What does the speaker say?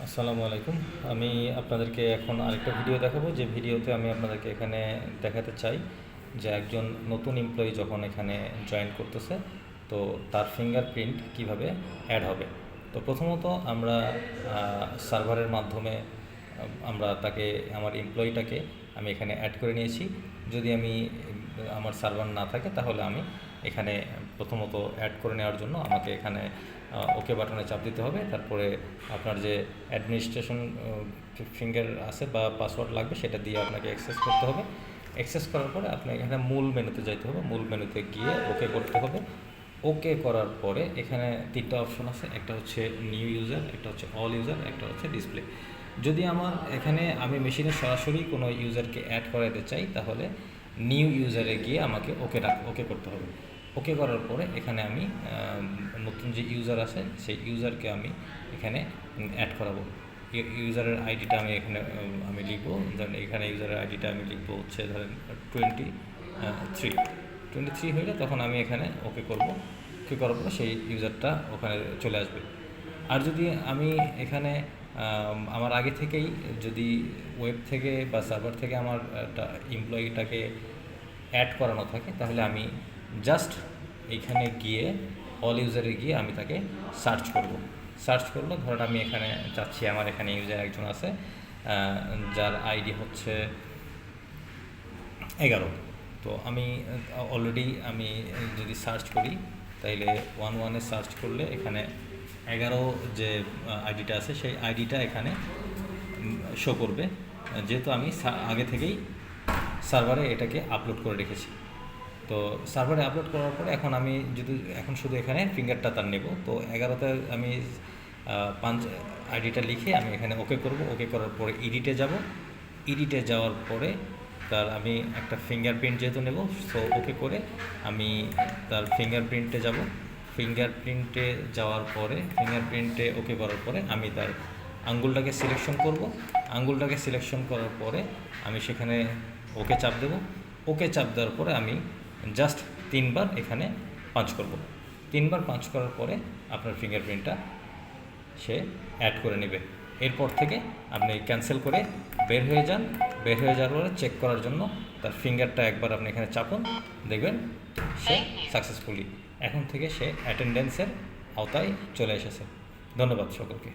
আসসালামু আলাইকুম। আমি আপনাদেরকে এখন আরেকটা ভিডিও দেখাবো, যে ভিডিওতে আমি আপনাদেরকে এখানে দেখাতে চাই যে একজন নতুন এমপ্লয়ি যখন এখানে জয়েন করতেছে, তো তার ফিঙ্গারপ্রিন্ট কিভাবে অ্যাড হবে। তো প্রথমত আমরা সার্ভারের মাধ্যমে আমরা তাকে, আমার এমপ্লয়িটাকে আমি এখানে অ্যাড করে নিয়েছি। যদি আমার সার্ভার না থাকে তাহলে আমি এখানে প্রথমত অ্যাড করে নেওয়ার জন্য আমাকে এখানে ওকে বাটনে চাপ দিতে হবে। তারপরে আপনার যে অ্যাডমিনিস্ট্রেশন ফিঙ্গার আছে বা পাসওয়ার্ড লাগবে সেটা দিয়ে আপনাকে অ্যাক্সেস করতে হবে। অ্যাক্সেস করার পরে আপনার এখানে মূল মেনুতে যাইতে হবে, মূল মেনুতে গিয়ে ওকে করতে হবে। ওকে করার পরে এখানে তিনটা অপশন আছে, একটা হচ্ছে নিউ ইউজার, একটা হচ্ছে অল ইউজার, একটা হচ্ছে ডিসপ্লে। যদি আমি মেশিনে সরাসরি কোনো ইউজারকে অ্যাড করাতে চাই তাহলে নিউ ইউজারে গিয়ে আমাকে ওকে করতে হবে। ওকে করার পরে এখানে আমি নতুন যে ইউজার আছে সেই ইউজারকে আমি এখানে অ্যাড করাবো। ইউজারের আইডিটা আমি লিখবো, ধরেন এখানে ইউজারের আইডিটা আমি লিখবো হচ্ছে ধরেন 23 হইলে তখন আমি এখানে ওকে করব। ওকে করার পরে সেই ইউজারটা ওখানে চলে আসবে। আর যদি আমি এখানে আমার আগে থেকেই যদি ওয়েব থেকে বা সার্ভার থেকে আমার একটা এমপ্লয়িটাকে অ্যাড করানো থাকে তাহলে আমি জাস্ট এইখানে গিয়ে অল ইউজারে গিয়ে আমি তাকে সার্চ করলো। ধরেন আমি এখানে চাচ্ছি, আমার এখানে ইউজার একজন আছে যার আইডি হচ্ছে 11। তো আমি অলরেডি যদি সার্চ করি তাইলে 11-এ সার্চ করলে এখানে 11 যে আইডিটা আছে সেই আইডিটা এখানে শো করবে, যেহেতু আমি আগে থেকেই সার্ভারে এটাকে আপলোড করে রেখেছি। তো সার্ভারে আপলোড করার পরে এখন শুধু এখানে ফিঙ্গারটা তার নেব। তো 11তে আমি আইডিটা লিখে আমি এখানে ওকে করব। ওকে করার পরে এডিটে যাওয়ার পরে আমি একটা ফিঙ্গারপ্রিন্ট যেহেতু নেব, সো ওকে করে আমি তার ফিঙ্গারপ্রিন্টে যাব। ফিঙ্গারপ্রিন্টে যাওয়ার পরে ওকে করার পরে আমি তার আঙ্গুলটাকে সিলেকশন করব। আঙ্গুলটাকে সিলেকশন করার পরে আমি সেখানে ওকে চাপ দেব। ওকে চাপ দেওয়ার পরে আমি জাস্ট 3বার এখানে পাঞ্চ করব। 3বার পাঞ্চ করার পরে আপনার ফিঙ্গারপ্রিন্টটা সে অ্যাড করে নেবে। এরপর থেকে আপনি ক্যান্সেল করে বের হয়ে যান। বের হয়ে যাওয়ার পরে চেক করার জন্য তার ফিঙ্গারটা একবার আপনি এখানে চাপুন, দেখবেন সে সাকসেসফুলি এখন থেকে সে অ্যাটেন্ডেন্সের আওতায় চলে এসেছে। ধন্যবাদ সকলকে।